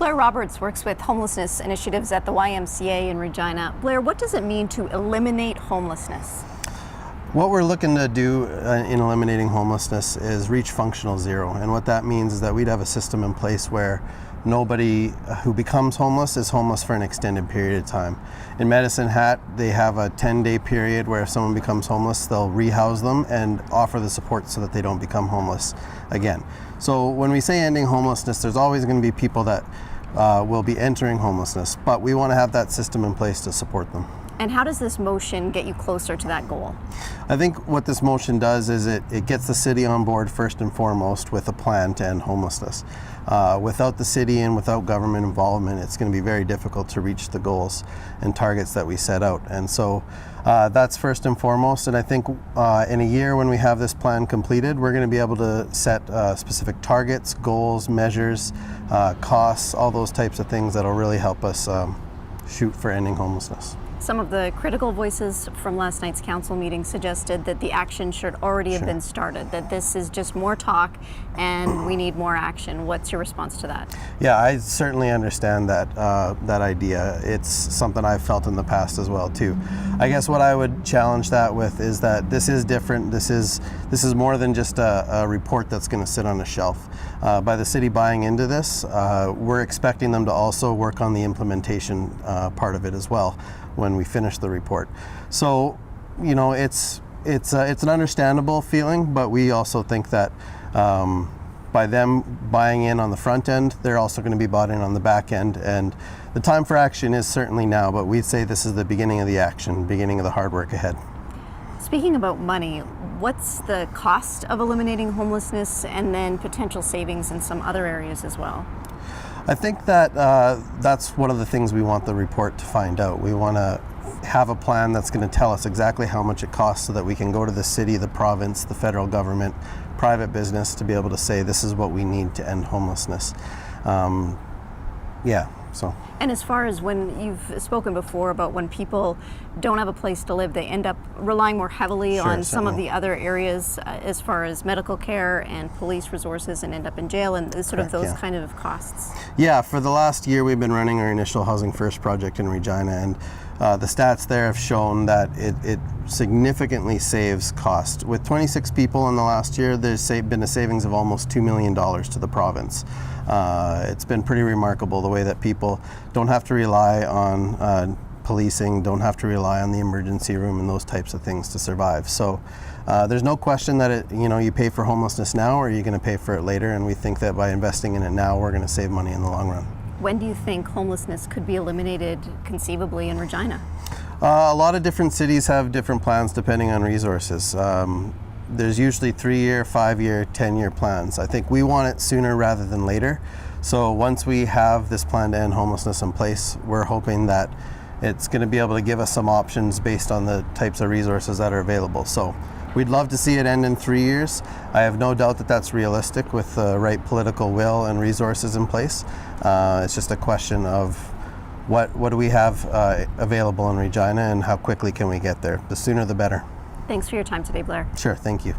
Blair Roberts works with homelessness initiatives at the YMCA in Regina. Blair, what does it mean to eliminate homelessness? What we're looking to do in eliminating homelessness is reach functional zero. And what that means is that we'd have a system in place where nobody who becomes homeless is homeless for an extended period of time. In Medicine Hat, they have a 10-day period where if someone becomes homeless, they'll rehouse them and offer the support so that they don't become homeless again. So when we say ending homelessness, there's always going to be people that will be entering homelessness, but we want to have that system in place to support them. And how does this motion get you closer to that goal? I think what this motion does is it gets the city on board first and foremost with a plan to end homelessness. Without the city and without government involvement, it's going to be very difficult to reach the goals and targets that we set out. And so that's first and foremost. And I think in a year when we have this plan completed, we're going to be able to set specific targets, goals, measures, costs, all those types of things that'll really help us shoot for ending homelessness. Some of the critical voices from last night's council meeting suggested that the action should already have been started, that this is just more talk and we need more action. What's your response to that? Yeah, I certainly understand that that idea. It's something I've felt in the past as well too. I guess what I would challenge that with is that this is different. This is more than just a report that's going to sit on a shelf. By the city buying into this, we're expecting them to also work on the implementation part of it as well when we finish the report. So, you know, it's an understandable feeling, but we also think that by them buying in on the front end, they're also going to be bought in on the back end. And the time for action is certainly now, but we'd say this is the beginning of the action, beginning of the hard work ahead. Speaking about money, what's the cost of eliminating homelessness and then potential savings in some other areas as well? I think that that's one of the things we want the report to find out. We want to have a plan that's going to tell us exactly how much it costs so that we can go to the city, the province, the federal government, private business to be able to say this is what we need to end homelessness. And as far as when you've spoken before about when people don't have a place to live, they end up relying more heavily on some of the other areas as far as medical care and police resources and end up in jail and sort of those kind of costs. Yeah, for the last year we've been running our initial Housing First project in Regina, and the stats there have shown that it significantly saves cost. With 26 people in the last year, there's been a savings of almost $2 million to the province. It's been pretty remarkable the way that people don't have to rely on policing, don't have to rely on the emergency room and those types of things to survive. So there's no question that you pay for homelessness now or you're going to pay for it later, and we think that by investing in it now, we're going to save money in the long run. When do you think homelessness could be eliminated conceivably in Regina? A lot of different cities have different plans depending on resources. There's usually 3-year, 5-year, 10-year plans. I think we want it sooner rather than later. So once we have this plan to end homelessness in place, we're hoping that it's going to be able to give us some options based on the types of resources that are available. So we'd love to see it end in 3 years. I have no doubt that that's realistic with the right political will and resources in place. It's just a question of what do we have available in Regina and how quickly can we get there. The sooner the better. Thanks for your time today, Blair. Sure, thank you.